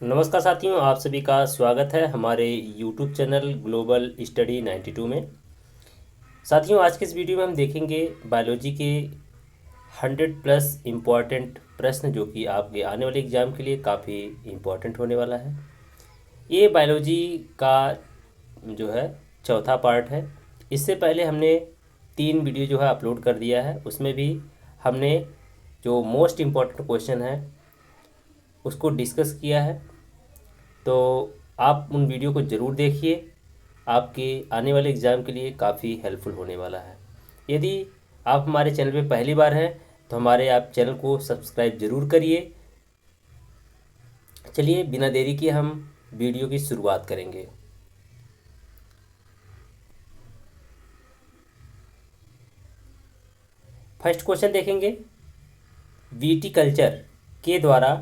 नमस्कार साथियों, आप सभी का स्वागत है हमारे YouTube चैनल ग्लोबल स्टडी 92 में। साथियों, आज के इस वीडियो में हम देखेंगे बायोलॉजी के 100+ इम्पॉर्टेंट प्रश्न जो कि आपके आने वाले एग्ज़ाम के लिए काफ़ी इम्पॉर्टेंट होने वाला है। ये बायोलॉजी का जो है चौथा पार्ट है। इससे पहले हमने 3 वीडियो जो है अपलोड कर दिया है। उसमें भी हमने जो मोस्ट इम्पॉर्टेंट क्वेश्चन है उसको डिस्कस किया है। तो आप उन वीडियो को ज़रूर देखिए, आपके आने वाले एग्ज़ाम के लिए काफ़ी हेल्पफुल होने वाला है। यदि आप हमारे चैनल पे पहली बार हैं तो हमारे आप चैनल को सब्सक्राइब ज़रूर करिए। चलिए बिना देरी के हम वीडियो की शुरुआत करेंगे। फर्स्ट क्वेश्चन देखेंगे, विटिकल्चर के द्वारा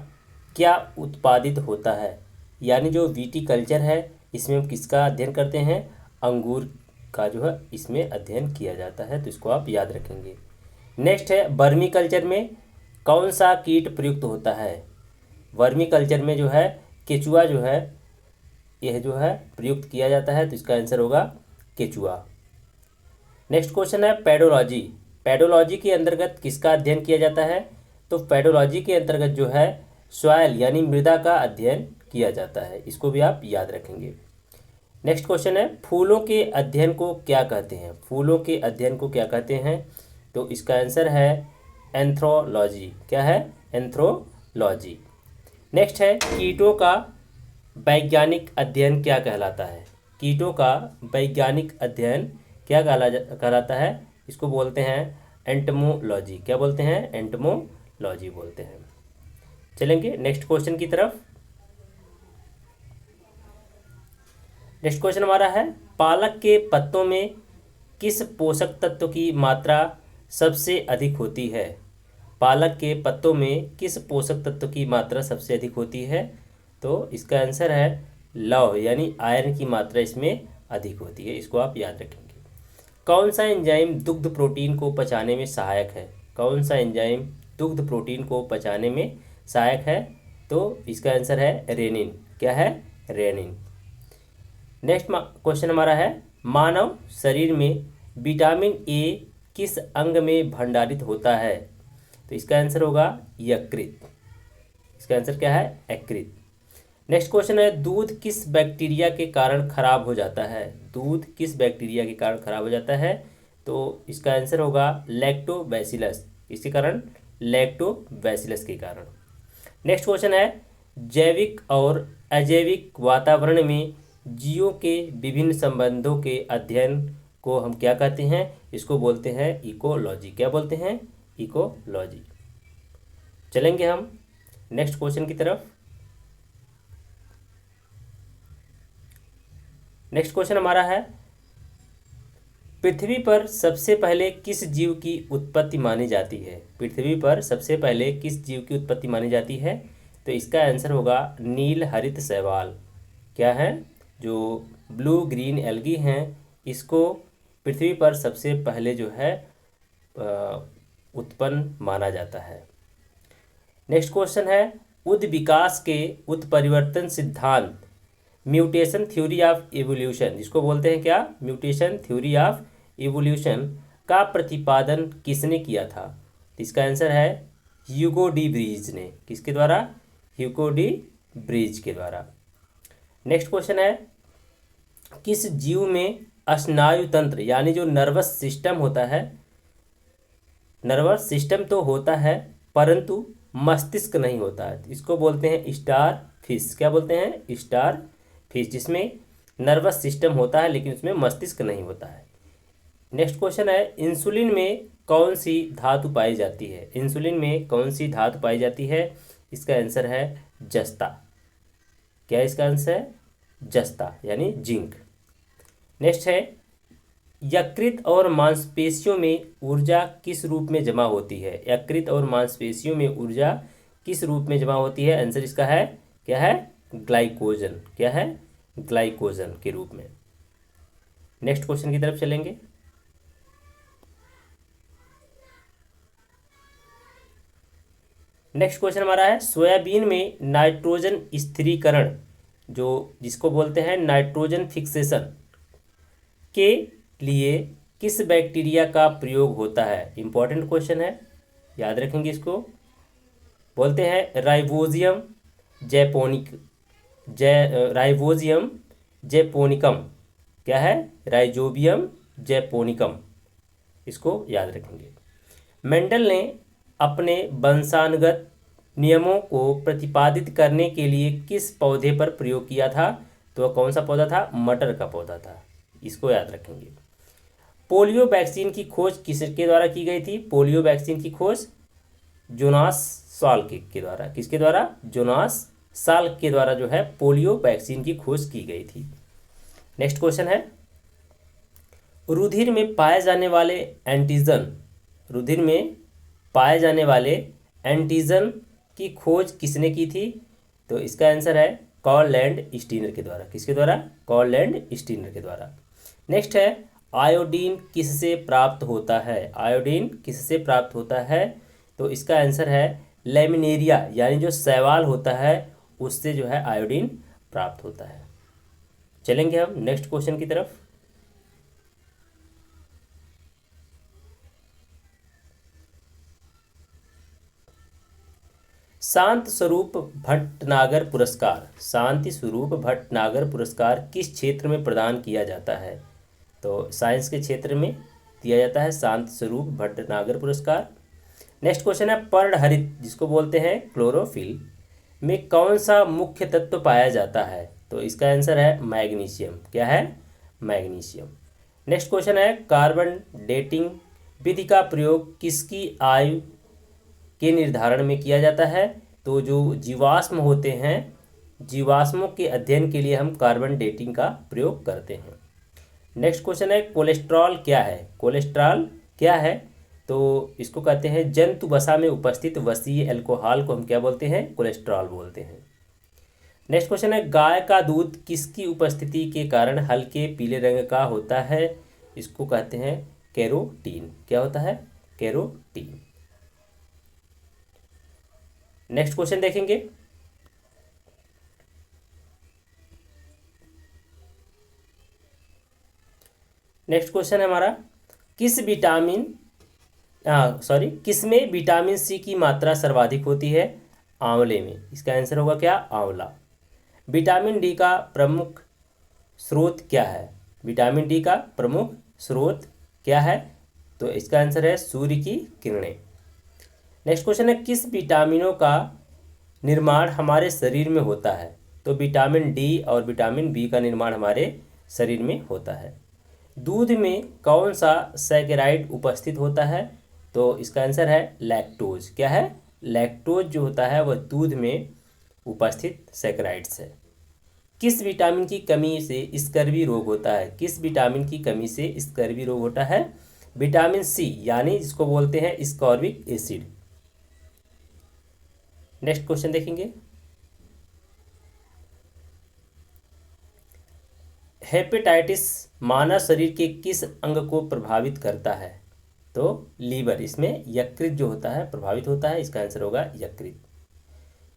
क्या उत्पादित होता है। यानी जो विटिकल्चर है इसमें हम किसका अध्ययन करते हैं, अंगूर का जो है इसमें अध्ययन किया जाता है, तो इसको आप याद रखेंगे। नेक्स्ट है, वर्मी कल्चर में कौन सा कीट प्रयुक्त होता है। वर्मी कल्चर में जो है केचुआ जो है यह जो है प्रयुक्त किया जाता है, तो इसका आंसर होगा केचुआ। नेक्स्ट क्वेश्चन है, पेडोलॉजी। पेडोलॉजी के अंतर्गत किसका अध्ययन किया जाता है। तो पेडोलॉजी के अंतर्गत जो है सॉइल यानी मृदा का अध्ययन किया जाता है, इसको भी आप याद रखेंगे। नेक्स्ट क्वेश्चन है, फूलों के अध्ययन को क्या कहते हैं। फूलों के अध्ययन को क्या कहते हैं, तो इसका आंसर है एंथ्रोलॉजी। क्या है, एंथ्रोलॉजी। नेक्स्ट है, कीटों का वैज्ञानिक अध्ययन क्या कहलाता है। कीटों का वैज्ञानिक अध्ययन क्या कहलाता है, इसको बोलते हैं एंटमोलॉजी। क्या बोलते हैं, एंटमोलॉजी बोलते हैं। चलेंगे नेक्स्ट क्वेश्चन की तरफ। नेक्स्ट क्वेश्चन हमारा है, पालक के पत्तों में किस पोषक तत्व की मात्रा सबसे अधिक होती है। पालक के पत्तों में किस पोषक तत्व की मात्रा सबसे अधिक होती है, तो इसका आंसर है लौह यानी आयरन की मात्रा इसमें अधिक होती है, इसको आप याद रखेंगे। कौन सा एंजाइम दुग्ध प्रोटीन को पचाने में सहायक है। कौन सा एंजाइम दुग्ध प्रोटीन को पचाने में सहायक है, तो इसका आंसर है रेनिन। क्या है, रेनिन। नेक्स्ट क्वेश्चन हमारा है, मानव शरीर में विटामिन ए किस अंग में भंडारित होता है, तो इसका आंसर होगा यकृत। इसका आंसर क्या है, यकृत। नेक्स्ट क्वेश्चन है, दूध किस बैक्टीरिया के कारण खराब हो जाता है। दूध किस बैक्टीरिया के कारण खराब हो जाता है, तो इसका आंसर होगा लैक्टोबैसिलस। इसके कारण, लैक्टोबैसिलस के कारण। नेक्स्ट क्वेश्चन है, जैविक और अजैविक वातावरण में जीवों के विभिन्न संबंधों के अध्ययन को हम क्या कहते हैं, इसको बोलते हैं इकोलॉजी। क्या बोलते हैं, इकोलॉजी। चलेंगे हम नेक्स्ट क्वेश्चन की तरफ। नेक्स्ट क्वेश्चन हमारा है, पृथ्वी पर सबसे पहले किस जीव की उत्पत्ति मानी जाती है। पृथ्वी पर सबसे पहले किस जीव की उत्पत्ति मानी जाती है, तो इसका आंसर होगा नील हरित शैवाल। क्या है, जो ब्लू ग्रीन एल्गी हैं इसको पृथ्वी पर सबसे पहले जो है उत्पन्न माना जाता है। नेक्स्ट क्वेश्चन है, उद विकास के उत्परिवर्तन सिद्धांत म्यूटेशन थ्योरी ऑफ एवोल्यूशन, जिसको बोलते हैं क्या, म्यूटेशन थ्योरी ऑफ एवोल्यूशन का प्रतिपादन किसने किया था। तो इसका आंसर है ह्यूगो डी ब्रीज ने। किसके द्वारा, ह्यूगो डी ब्रीज के द्वारा। नेक्स्ट क्वेश्चन है, किस जीव में स्नायु तंत्र यानी जो नर्वस सिस्टम होता है, नर्वस सिस्टम तो होता है परंतु मस्तिष्क नहीं होता है, इसको बोलते हैं स्टार फिश। क्या बोलते हैं, स्टार फिश, जिसमें नर्वस सिस्टम होता है लेकिन उसमें मस्तिष्क नहीं होता है। नेक्स्ट क्वेश्चन है, इंसुलिन में कौन सी धातु पाई जाती है। इंसुलिन में कौन सी धातु पाई जाती है, इसका आंसर है जस्ता। क्या इसका आंसर है, जस्ता यानी जिंक। नेक्स्ट है, यकृत और मांसपेशियों में ऊर्जा किस रूप में जमा होती है। यकृत और मांसपेशियों में ऊर्जा किस रूप में जमा होती है, आंसर इसका है क्या है, ग्लाइकोजन। क्या है, ग्लाइकोजन के रूप में। नेक्स्ट क्वेश्चन की तरफ चलेंगे। नेक्स्ट क्वेश्चन हमारा है, सोयाबीन में नाइट्रोजन स्थिरीकरण जो जिसको बोलते हैं नाइट्रोजन फिक्सेशन के लिए किस बैक्टीरिया का प्रयोग होता है? इंपॉर्टेंट क्वेश्चन है, याद रखेंगे इसको। बोलते हैं राइबोजियम जैपोनिक राइबोजियम जैपोनिकम। क्या है? राइजोबियम जैपोनिकम, इसको याद रखेंगे। मेंडल ने अपने वंशानुगत नियमों को प्रतिपादित करने के लिए किस पौधे पर प्रयोग किया था? तो कौन सा पौधा था? मटर का पौधा था, इसको याद रखेंगे। पोलियो वैक्सीन की खोज किसके द्वारा की गई थी? पोलियो वैक्सीन की खोज जोनास साल्क के द्वारा। किसके द्वारा? जोनास साल्क के द्वारा जो है पोलियो वैक्सीन की खोज की गई थी। नेक्स्ट क्वेश्चन है, रुधिर में पाए जाने वाले एंटीजन, रुधिर में पाए जाने वाले एंटीजन की खोज किसने की थी? तो इसका आंसर है कार्ल लैंड स्टीनर के द्वारा। किसके द्वारा? कार्ल लैंड स्टीनर के द्वारा। नेक्स्ट है, आयोडीन किससे प्राप्त होता है? आयोडीन किससे प्राप्त होता है? तो इसका आंसर है लेमिनेरिया, यानी जो शैवाल होता है उससे जो है आयोडीन प्राप्त होता है। चलेंगे हम नेक्स्ट क्वेश्चन की तरफ। शांति स्वरूप भटनागर पुरस्कार, शांति स्वरूप भटनागर पुरस्कार किस क्षेत्र में प्रदान किया जाता है? तो साइंस के क्षेत्र में दिया जाता है शांति स्वरूप भटनागर पुरस्कार। नेक्स्ट क्वेश्चन है, पर्णहरित जिसको बोलते हैं क्लोरोफिल में कौन सा मुख्य तत्व पाया जाता है? तो इसका आंसर है मैग्नीशियम। क्या है? मैग्नीशियम। नेक्स्ट क्वेश्चन है, कार्बन डेटिंग विधि का प्रयोग किसकी आयु के निर्धारण में किया जाता है? तो जो जीवाश्म होते हैं, जीवाश्मों के अध्ययन के लिए हम कार्बन डेटिंग का प्रयोग करते हैं। नेक्स्ट क्वेश्चन है, कोलेस्ट्रॉल क्या है? कोलेस्ट्रॉल क्या है? तो इसको कहते हैं जंतु वसा में उपस्थित वसीय अल्कोहल को हम क्या बोलते हैं? कोलेस्ट्रॉल बोलते हैं। नेक्स्ट क्वेश्चन है, गाय का दूध किसकी उपस्थिति के कारण हल्के पीले रंग का होता है? इसको कहते हैं कैरोटीन। क्या होता है? कैरोटीन। नेक्स्ट क्वेश्चन देखेंगे, नेक्स्ट क्वेश्चन है हमारा, किसमें विटामिन सी की मात्रा सर्वाधिक होती है? आंवले में। इसका आंसर होगा क्या? आंवला। विटामिन डी का प्रमुख स्रोत क्या है? विटामिन डी का प्रमुख स्रोत क्या है? तो इसका आंसर है सूर्य की किरणें। नेक्स्ट क्वेश्चन है, किस विटामिनों का निर्माण हमारे शरीर में होता है? तो विटामिन डी और विटामिन बी का निर्माण हमारे शरीर में होता है। दूध में कौन सा सैकेराइड उपस्थित होता है? तो इसका आंसर है लैक्टोज। क्या है? लैक्टोज जो होता है वह दूध में उपस्थित सैकेराइड्स है। किस विटामिन की कमी से स्कर्वी रोग होता है? किस विटामिन की कमी से स्कर्वी रोग होता है? विटामिन सी, यानी जिसको बोलते हैं स्कॉर्बिक एसिड। नेक्स्ट क्वेश्चन देखेंगे, हेपेटाइटिस मानव शरीर के किस अंग को प्रभावित करता है? तो लीवर, इसमें यकृत जो होता है प्रभावित होता है। इसका आंसर होगा यकृत।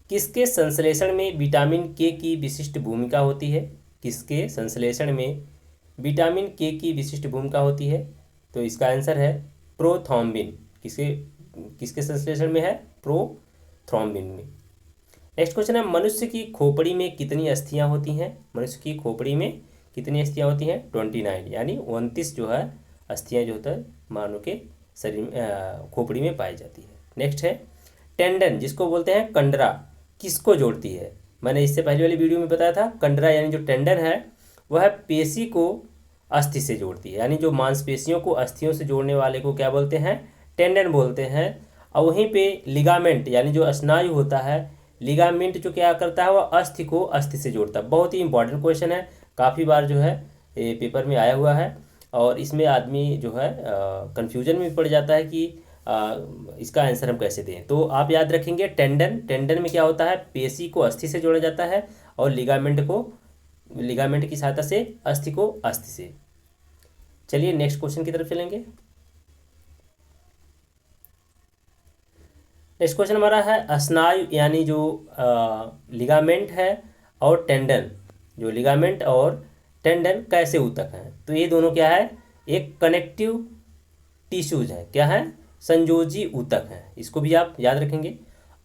किसके संश्लेषण में विटामिन के की विशिष्ट भूमिका होती है? किसके संश्लेषण में विटामिन के की विशिष्ट भूमिका होती है? तो इसका आंसर है प्रोथ्रोम्बिन। किसके किसके संश्लेषण में है? प्रोथ्रोम्बिन में। नेक्स्ट क्वेश्चन है, मनुष्य की खोपड़ी में कितनी अस्थियां होती हैं? मनुष्य की खोपड़ी में कितनी अस्थियां होती हैं? 29, यानी 29 जो है अस्थियां जो होता है मानव के शरीर में खोपड़ी में पाई जाती है। नेक्स्ट है, टेंडन जिसको बोलते हैं कंडरा किसको जोड़ती है? मैंने इससे पहले वाली वीडियो में बताया था, कंडरा यानी जो टेंडन है वह पेशी को अस्थि से जोड़ती है, यानी जो मांसपेशियों को अस्थियों से जोड़ने वाले को क्या बोलते हैं? टेंडन बोलते हैं। और वहीं पे लिगामेंट यानी जो स्नायु होता है, लिगामेंट जो क्या करता है वह अस्थि को अस्थि से जोड़ता है। बहुत ही इंपॉर्टेंट क्वेश्चन है, काफ़ी बार जो है ये पेपर में आया हुआ है और इसमें आदमी जो है कंफ्यूजन में पड़ जाता है कि इसका आंसर हम कैसे दें। तो आप याद रखेंगे टेंडन में क्या होता है? पेशी को अस्थि से जोड़ा जाता है और लिगामेंट की सहायता से अस्थि को अस्थि से। चलिए नेक्स्ट क्वेश्चन की तरफ चलेंगे। नेक्स्ट क्वेश्चन हमारा है स्नायु यानी जो लिगामेंट है और टेंडन, जो लिगामेंट और टेंडन कैसे ऊतक हैं? तो ये दोनों क्या है, एक कनेक्टिव टिश्यूज है, क्या है, संयोजी ऊतक है। इसको भी आप याद रखेंगे।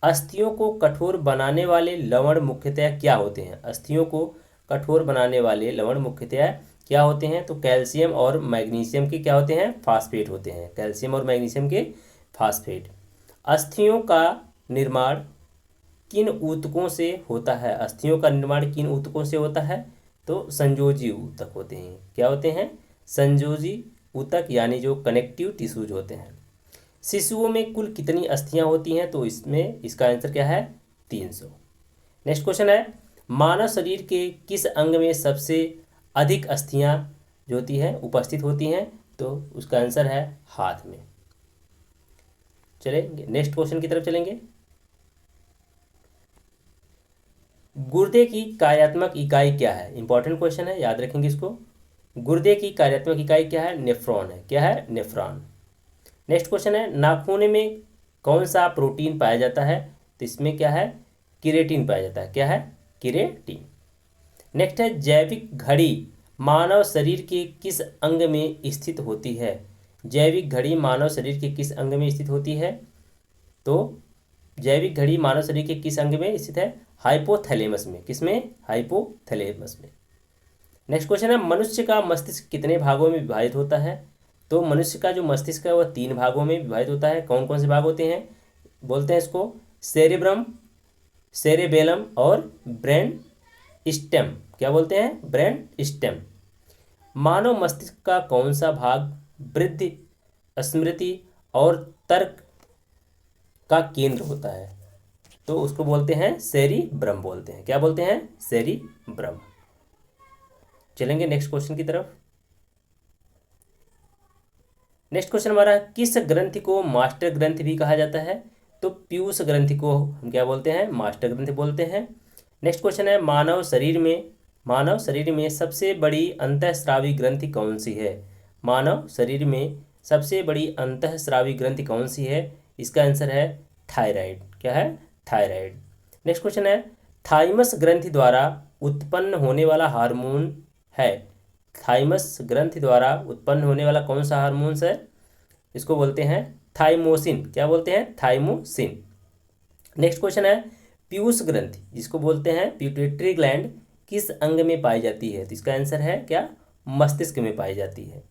अस्थियों को कठोर बनाने वाले लवण मुख्यतः क्या होते हैं? अस्थियों को कठोर बनाने वाले लवण मुख्यतः क्या होते हैं? तो कैल्शियम और मैग्नीशियम के क्या होते हैं, फास्फेट होते हैं, कैल्शियम और मैग्नीशियम के फास्फेट। अस्थियों का निर्माण किन ऊतकों से होता है? अस्थियों का निर्माण किन ऊतकों से होता है? तो संयोजी ऊतक होते हैं, क्या होते हैं, संयोजी ऊतक, यानी जो कनेक्टिव टिश्यूज होते हैं। शिशुओं में कुल कितनी अस्थियां होती हैं? तो इसमें इसका आंसर क्या है, 300। नेक्स्ट क्वेश्चन है मानव शरीर के किस अंग में सबसे अधिक अस्थियां जो होती है उपस्थित होती हैं? तो उसका आंसर है हाथ में। चलेंगे नेक्स्ट क्वेश्चन की तरफ चलेंगे। गुर्दे की कार्यात्मक इकाई क्या है? इंपॉर्टेंट क्वेश्चन है, याद रखेंगे इसको। गुर्दे की कार्यात्मक इकाई क्या है? नेफ्रॉन है, क्या है, नेफ्रॉन। नेक्स्ट क्वेश्चन है नाखून में कौन सा प्रोटीन पाया जाता है? तो इसमें क्या है, केरेटिन पाया जाता है, क्या है, केरेटिन। नेक्स्ट है जैविक घड़ी मानव शरीर के किस अंग में स्थित होती है? जैविक घड़ी मानव शरीर के किस अंग में स्थित होती है? तो जैविक घड़ी मानव शरीर के किस अंग में स्थित है? हाइपोथैलेमस में। किसमें? हाइपोथैलेमस में। नेक्स्ट क्वेश्चन है मनुष्य का मस्तिष्क कितने भागों में विभाजित होता है? तो मनुष्य का जो मस्तिष्क है वह 3 भागों में विभाजित होता है। कौन कौन से भाग होते हैं? बोलते हैं इसको सेरेब्रम, सेरेबेलम और ब्रेन स्टेम। क्या बोलते हैं? Brain stem. मानव मस्तिष्क का कौन सा भाग वृद्धि, स्मृति और तर्क का केंद्र होता है? तो उसको बोलते हैं सेरिब्रम बोलते हैं। क्या बोलते हैं? सेरिब्रम। चलेंगे नेक्स्ट क्वेश्चन की तरफ। नेक्स्ट क्वेश्चन हमारा किस ग्रंथि को मास्टर ग्रंथि भी कहा जाता है? तो पीयूष ग्रंथि को हम क्या बोलते हैं? मास्टर ग्रंथि बोलते हैं। नेक्स्ट क्वेश्चन है मानव शरीर में सबसे बड़ी अंतःस्रावी ग्रंथि कौन सी है? मानव शरीर में सबसे बड़ी अंतःस्रावी ग्रंथि कौन सी है? इसका आंसर है थायराइड। क्या है? थायराइड। नेक्स्ट क्वेश्चन है थाइमस ग्रंथि द्वारा उत्पन्न होने वाला हार्मोन है? थाइमस ग्रंथि द्वारा उत्पन्न होने वाला कौन सा हार्मोन्स है? इसको बोलते हैं थाइमोसिन। क्या बोलते हैं? थाइमोसिन। नेक्स्ट क्वेश्चन है पीयूष ग्रंथि जिसको बोलते हैं पिट्यूटरी ग्लैंड किस अंग में पाई जाती है? तो इसका आंसर है क्या? मस्तिष्क में पाई जाती है।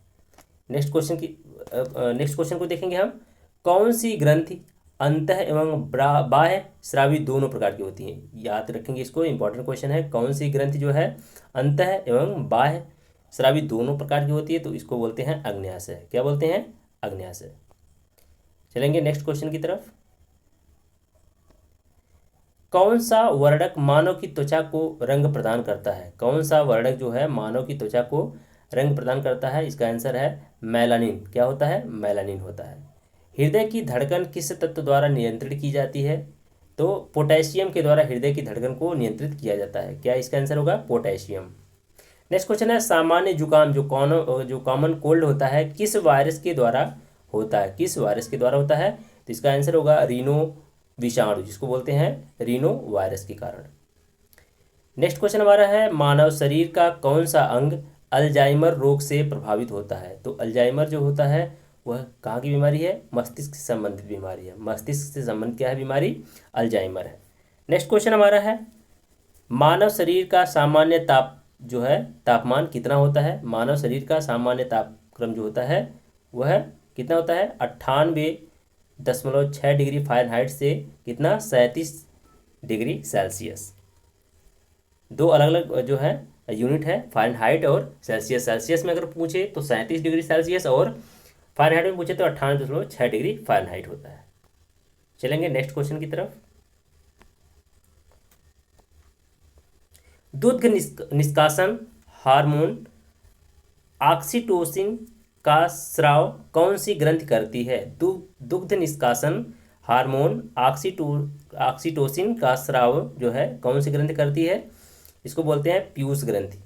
नेक्स्ट क्वेश्चन को देखेंगे हम। कौन सी ग्रंथि अंतः एवं बाह्य स्रावी दोनों प्रकार की होती हैं? याद रखेंगे इसको, इंपॉर्टेंट क्वेश्चन है। कौन सी ग्रंथि जो है अंतः एवं बाह्य स्रावी दोनों प्रकार की होती है? तो इसको बोलते हैं अग्न्याशय। क्या बोलते हैं? अग्न्याशय। चलेंगे नेक्स्ट क्वेश्चन की तरफ। कौन सा वर्णक मानव की त्वचा को रंग प्रदान करता है? कौन सा वर्णक जो है मानव की त्वचा को रंग प्रदान करता है? इसका आंसर है मेलानिन। क्या होता है? मेलानिन होता है। हृदय की धड़कन किस तत्व द्वारा नियंत्रित की जाती है? तो पोटेशियम के द्वारा हृदय की धड़कन को नियंत्रित किया जाता है। क्या इसका आंसर होगा? पोटेशियम। नेक्स्ट क्वेश्चन है सामान्य जुकाम जो कॉमन कोल्ड होता है किस वायरस के द्वारा होता है? किस वायरस के द्वारा होता है? तो इसका आंसर होगा रीनो विषाणु, जिसको बोलते हैं रीनो वायरस के कारण। नेक्स्ट क्वेश्चन हमारा है मानव शरीर का कौन सा अंग अल्जाइमर रोग से प्रभावित होता है? तो अल्जाइमर जो होता है वह कहाँ की बीमारी है? मस्तिष्क से संबंधित बीमारी है। मस्तिष्क से संबंधित क्या है बीमारी? अल्जाइमर है। नेक्स्ट क्वेश्चन हमारा है मानव शरीर का सामान्य तापमान कितना होता है? मानव शरीर का सामान्य तापक्रम जो होता है वह कितना होता है? 98.6 डिग्री फ़ारेनहाइट से कितना? 37 डिग्री सेल्सियस। दो अलग अलग जो है यूनिट है, फ़ारेनहाइट और सेल्सियस। सेल्सियस में अगर पूछे तो 37 डिग्री सेल्सियस और फ़ारेनहाइट में पूछे तो 98.6 डिग्री फ़ारेनहाइट होता है। चलेंगे नेक्स्ट क्वेश्चन की तरफ। दुग्ध निष्कासन हार्मोन ऑक्सीटोसिन का स्राव कौन सी ग्रंथि करती है? दुग्ध निष्कासन हार्मोन ऑक्सीटोसिन का स्राव जो है कौन सी ग्रंथि करती है? इसको बोलते हैं पीयूष ग्रंथि।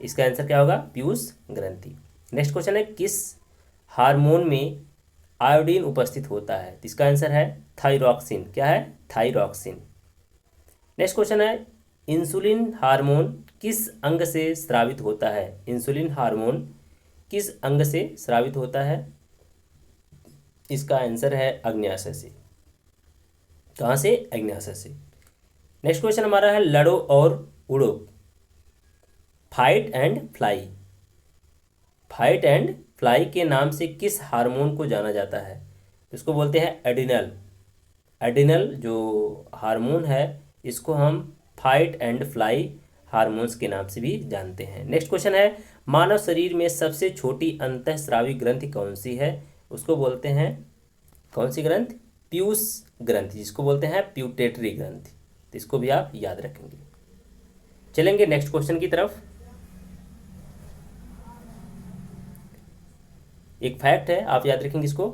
इसका आंसर क्या होगा? पीयूष ग्रंथि। नेक्स्ट क्वेश्चन है किस हार्मोन में आयोडीन उपस्थित होता है? तो इसका आंसर है थायरॉक्सिन। क्या है? थायरॉक्सिन। नेक्स्ट क्वेश्चन है, इंसुलिन हार्मोन किस अंग से स्रावित होता है? इंसुलिन हार्मोन किस अंग से स्रावित होता है? इसका आंसर है अग्न्याशय से। कहाँ से? अग्न्याशय से। नेक्स्ट क्वेश्चन हमारा है, लड़ो और उड़ो, fight and fly. Fight and fly के नाम से किस हार्मोन को जाना जाता है? इसको बोलते हैं एडिनल। एडिनल जो हार्मोन है, इसको हम फाइट एंड फ्लाई हार्मोन्स के नाम से भी जानते हैं। नेक्स्ट क्वेश्चन है, मानव शरीर में सबसे छोटी अंतःस्रावी ग्रंथि कौन सी है? उसको बोलते हैं, कौन सी ग्रंथि? पीयूष ग्रंथि, जिसको बोलते हैं प्यूटेटरी ग्रंथि। तो इसको भी आप याद रखेंगे। चलेंगे नेक्स्ट क्वेश्चन की तरफ। एक फैक्ट है, आप याद रखेंगे इसको।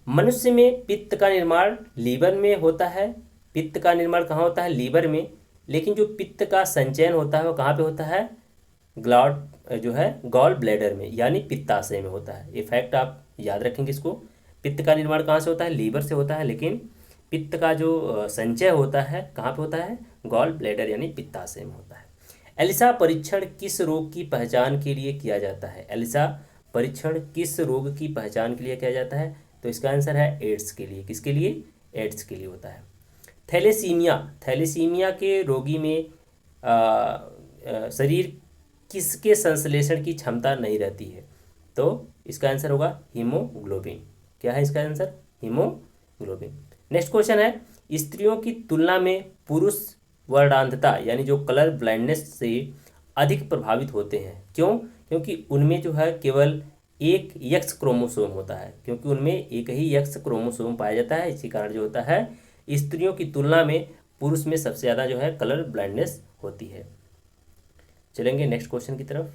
मनुष्य में पित्त का निर्माण लीवर में होता है। पित्त का निर्माण कहाँ होता है? लीवर में। लेकिन जो पित्त का संचयन होता है वो कहाँ पे होता है? जो है गॉल ब्लैडर में, यानी पित्ताशय में होता है। ये फैक्ट आप याद रखेंगे इसको। पित्त का निर्माण कहाँ से होता है? लीवर से होता है। लेकिन पित्त का जो संचय होता है कहाँ पे होता है? गॉल ब्लैडर यानी पित्ताशय में होता है। एलिसा परीक्षण किस रोग की पहचान के लिए किया जाता है? एलिसा परीक्षण किस रोग की पहचान के लिए किया जाता है? तो इसका आंसर है एड्स के लिए। किसके लिए? एड्स के लिए होता है। थैलेसीमिया, थैलेसीमिया के रोगी में शरीर किसके संश्लेषण की क्षमता नहीं रहती है? तो इसका आंसर होगा हीमोग्लोबिन। क्या है इसका आंसर? हीमोग्लोबिन। नेक्स्ट क्वेश्चन है, स्त्रियों की तुलना में पुरुष वर्णांधता यानी जो कलर ब्लाइंडनेस से अधिक प्रभावित होते हैं। क्यों? क्योंकि उनमें जो है केवल एक यक्स क्रोमोसोम होता है। क्योंकि उनमें एक ही यक्स क्रोमोसोम पाया जाता है, इसी कारण जो होता है स्त्रियों की तुलना में पुरुष में सबसे ज़्यादा जो है कलर ब्लाइंडनेस होती है। चलेंगे नेक्स्ट क्वेश्चन की तरफ।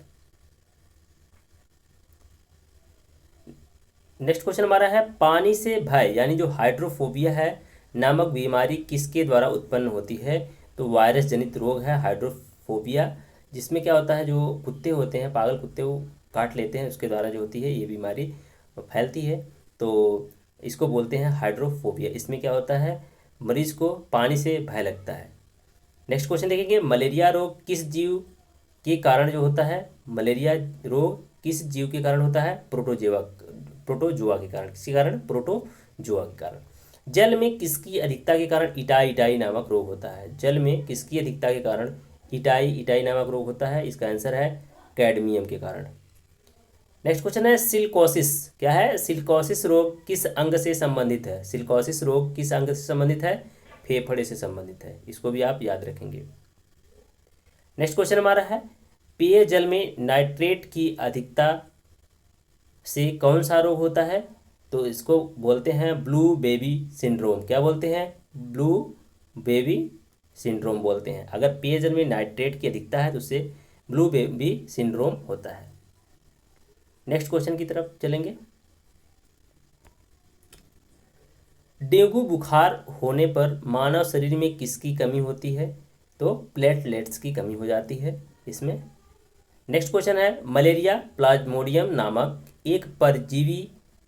नेक्स्ट क्वेश्चन हमारा है, पानी से भय यानी जो हाइड्रोफोबिया है नामक बीमारी किसके द्वारा उत्पन्न होती है? तो वायरस जनित रोग है हाइड्रोफोबिया, जिसमें क्या होता है, जो कुत्ते होते हैं, पागल कुत्ते, वो काट लेते हैं, उसके द्वारा जो होती है ये बीमारी फैलती है। तो इसको बोलते हैं हाइड्रोफोबिया। इसमें क्या होता है, मरीज को पानी से भय लगता है। नेक्स्ट क्वेश्चन देखेंगे, मलेरिया रोग किस जीव के कारण जो होता है? मलेरिया रोग किस जीव के कारण होता है? प्रोटोजोआ के कारण। किसके कारण? प्रोटोजोआ के कारण। जल में किसकी अधिकता के कारण इटाई नामक रोग होता है? जल में किसकी अधिकता के कारण इटाई नामक रोग होता है? इसका आंसर है कैडमियम के कारण। नेक्स्ट क्वेश्चन है, सिलिकोसिस। क्या है? सिलिकोसिस रोग किस अंग से संबंधित है? सिलिकोसिस रोग किस अंग से संबंधित है? फेफड़े से संबंधित है। इसको भी आप याद रखेंगे। नेक्स्ट क्वेश्चन हमारा है, पेयजल में नाइट्रेट की अधिकता से कौन सा रोग होता है? तो इसको बोलते हैं ब्लू बेबी सिंड्रोम। क्या बोलते हैं? ब्लू बेबी सिंड्रोम बोलते हैं। अगर पेयजल में नाइट्रेट की अधिकता है तो उससे ब्लू बेबी सिंड्रोम होता है। नेक्स्ट क्वेश्चन की तरफ चलेंगे। डेंगू बुखार होने पर मानव शरीर में किसकी कमी होती है? तो प्लेटलेट्स की कमी हो जाती है इसमें। नेक्स्ट क्वेश्चन है, मलेरिया प्लाज्मोडियम नामक एक परजीवी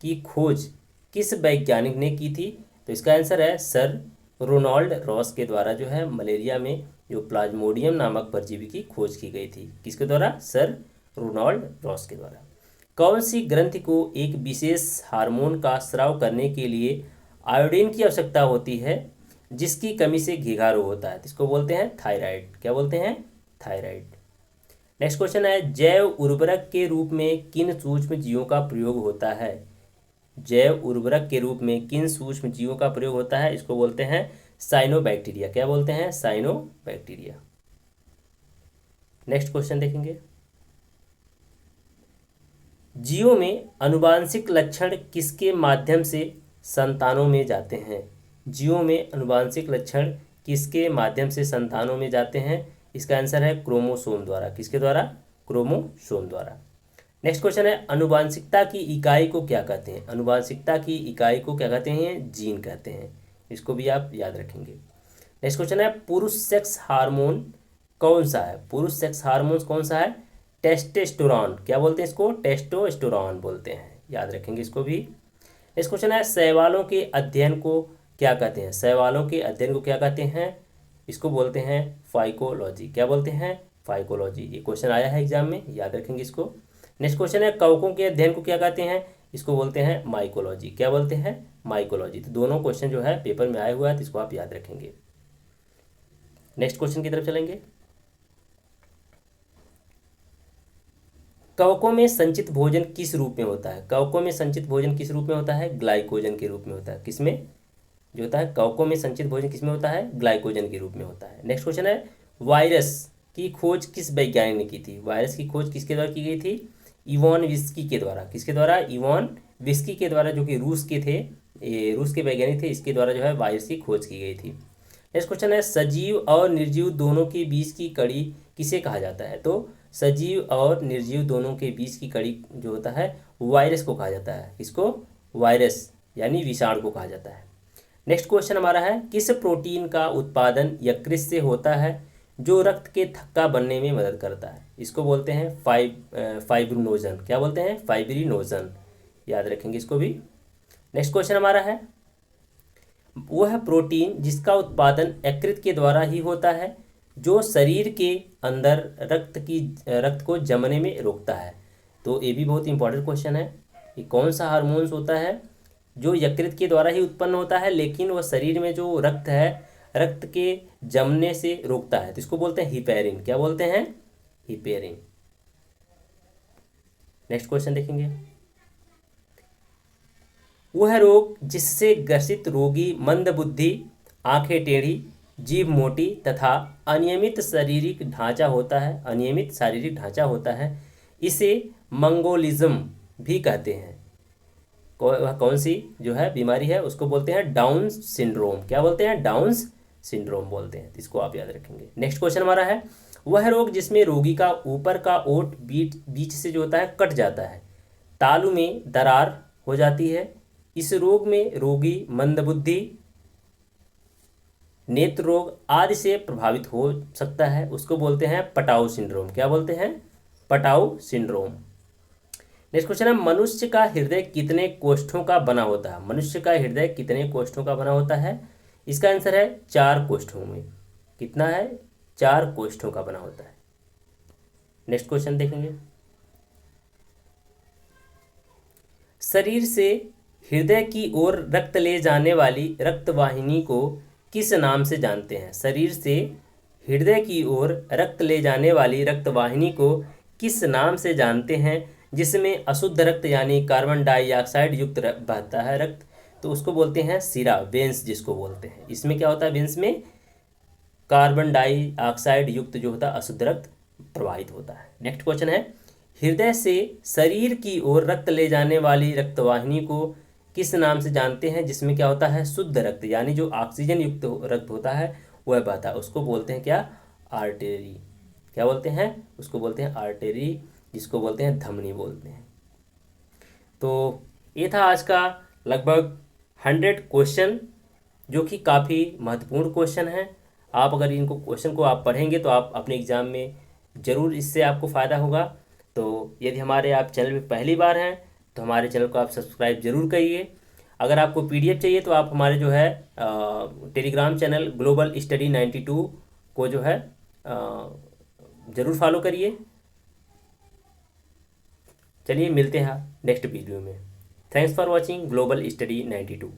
की खोज किस वैज्ञानिक ने की थी? तो इसका आंसर है सर रोनाल्ड रॉस के द्वारा जो है मलेरिया में जो प्लाज्मोडियम नामक परजीवी की खोज की गई थी। किसके द्वारा? सर रोनाल्ड रॉस के द्वारा। कौन सी ग्रंथि को एक विशेष हार्मोन का स्राव करने के लिए आयोडीन की आवश्यकता होती है, जिसकी कमी से घीघा रोग होता है? इसको बोलते हैं थायराइड। क्या बोलते हैं? थायराइड। नेक्स्ट क्वेश्चन है, जैव उर्वरक के रूप में किन सूक्ष्म जीवों का प्रयोग होता है? जैव उर्वरक के रूप में किन सूक्ष्म जीवों का प्रयोग होता है? इसको बोलते हैं साइनोबैक्टीरिया। क्या बोलते हैं? साइनोबैक्टीरिया। नेक्स्ट क्वेश्चन देखेंगे, जीवों में अनुवांशिक लक्षण किसके माध्यम से संतानों में जाते हैं? जीवों में अनुवांशिक लक्षण किसके माध्यम से संतानों में जाते हैं? इसका आंसर है क्रोमोसोम द्वारा। किसके द्वारा? क्रोमोसोम द्वारा। नेक्स्ट क्वेश्चन है, अनुवांशिकता की इकाई को क्या कहते हैं? अनुवांशिकता की इकाई को क्या कहते हैं? जीन कहते हैं। इसको भी आप याद रखेंगे। नेक्स्ट क्वेश्चन है, पुरुष सेक्स हार्मोन कौन सा है? पुरुष सेक्स हार्मोन कौन सा है? टेस्टोस्टेरोन। क्या बोलते हैं इसको? टेस्टोस्टेरोन बोलते हैं। याद रखेंगे इसको भी। इस क्वेश्चन है शैवालों के अध्ययन को क्या कहते हैं? शैवालों के अध्ययन को क्या कहते हैं? इसको बोलते हैं फाइकोलॉजी। क्या बोलते हैं? फाइकोलॉजी। ये क्वेश्चन आया है एग्जाम में, याद रखेंगे इसको। नेक्स्ट क्वेश्चन है कवकों के अध्ययन को क्या कहते हैं? इसको बोलते हैं माइकोलॉजी। क्या बोलते हैं? माइकोलॉजी। तो दोनों क्वेश्चन जो है पेपर में आया हुआ है, तो इसको आप याद रखेंगे। नेक्स्ट क्वेश्चन की तरफ चलेंगे। कवकों में संचित भोजन किस रूप में होता है? कवकों में संचित भोजन किस रूप में होता है? ग्लाइकोजन के रूप में होता है। किसमें जो होता है कवकों में संचित भोजन किसमें होता है? ग्लाइकोजन के रूप में होता है। नेक्स्ट क्वेश्चन है वायरस की खोज किस वैज्ञानिक ने की थी? वायरस की खोज किसके द्वारा की गई थी? इवॉन विस्की के द्वारा। किसके द्वारा? इवॉन विस्की के द्वारा, जो कि रूस के थे, ये रूस के वैज्ञानिक थे। इसके द्वारा जो है वायरस की खोज की गई थी। नेक्स्ट क्वेश्चन है सजीव और निर्जीव दोनों के बीच की कड़ी किसे कहा जाता है? तो सजीव और निर्जीव दोनों के बीच की कड़ी जो होता है वायरस को कहा जाता है। किसको? वायरस यानी विषाणु को कहा जाता है। नेक्स्ट क्वेश्चन हमारा है किस प्रोटीन का उत्पादन यकृत से होता है जो रक्त के थक्का बनने में मदद करता है? इसको बोलते हैं फाइब्रिनोजन। क्या बोलते हैं? फाइब्रिनोजन। याद रखेंगे इसको भी। नेक्स्ट क्वेश्चन हमारा है वह प्रोटीन जिसका उत्पादन यकृत के द्वारा ही होता है जो शरीर के अंदर रक्त को जमने में रोकता है। तो ये भी बहुत इंपॉर्टेंट क्वेश्चन है। ये कौन सा हार्मोन्स होता है जो यकृत के द्वारा ही उत्पन्न होता है, लेकिन वह शरीर में जो रक्त है, रक्त के जमने से रोकता है? तो इसको बोलते हैं हिपेरिन। क्या बोलते हैं? हिपेरिन। नेक्स्ट क्वेश्चन देखेंगे। वह रोग जिससे ग्रसित रोगी मंदबुद्धि, आंखें टेढ़ी, जीभ मोटी तथा अनियमित शारीरिक ढांचा होता है, अनियमित शारीरिक ढांचा होता है, इसे मंगोलिज्म भी कहते हैं। वह कौन सी जो है बीमारी है? उसको बोलते हैं डाउन सिंड्रोम। क्या बोलते हैं? डाउन सिंड्रोम बोलते हैं। इसको आप याद रखेंगे। नेक्स्ट क्वेश्चन हमारा है वह रोग जिसमें रोगी का ऊपर का ओंठ बीच से जो होता है कट जाता है, तालू में दरार हो जाती है। इस रोग में रोगी मंदबुद्धि, नेत्र रोग आदि से प्रभावित हो सकता है। उसको बोलते हैं पटाऊ सिंड्रोम। क्या बोलते हैं? Patau syndrome. नेक्स्ट क्वेश्चन है मनुष्य का हृदय कितने कोष्ठों का बना होता है? मनुष्य का हृदय कितने कोष्ठों का बना होता है? इसका आंसर है 4 कोष्ठों में। कितना है? 4 कोष्ठों का बना होता है। नेक्स्ट क्वेश्चन देखेंगे। शरीर से हृदय की ओर रक्त ले जाने वाली रक्तवाहिनी को किस नाम से जानते हैं? शरीर से हृदय की ओर रक्त ले जाने वाली रक्तवाहिनी को किस नाम से जानते हैं जिसमें अशुद्ध रक्त यानी कार्बन डाइऑक्साइड युक्त बहता है रक्त? तो उसको बोलते हैं सिरा, वेंस जिसको बोलते हैं। इसमें क्या होता है? वेंस में कार्बन डाइऑक्साइड युक्त जो होता है अशुद्ध रक्त प्रवाहित होता है। नेक्स्ट क्वेश्चन है हृदय से शरीर की ओर रक्त ले जाने वाली रक्तवाहिनी को किस नाम से जानते हैं जिसमें क्या होता है? शुद्ध रक्त यानी जो ऑक्सीजन युक्त रक्त होता है वह बहता है। उसको बोलते हैं क्या? आर्टेरी। क्या बोलते हैं? उसको बोलते हैं आर्टेरी, जिसको बोलते हैं धमनी बोलते हैं। तो ये था आज का लगभग 100 क्वेश्चन, जो कि काफ़ी महत्वपूर्ण क्वेश्चन है। आप अगर इनको क्वेश्चन को आप पढ़ेंगे तो आप अपने एग्ज़ाम में ज़रूर इससे आपको फ़ायदा होगा। तो यदि हमारे आप चैनल पे पहली बार हैं तो हमारे चैनल को आप सब्सक्राइब जरूर करिए। अगर आपको पीडीएफ चाहिए तो आप हमारे जो है टेलीग्राम चैनल ग्लोबल स्टडी 92 को जो है ज़रूर फॉलो करिए। चलिए मिलते हैं नेक्स्ट वीडियो में। Thanks for watching global study 92।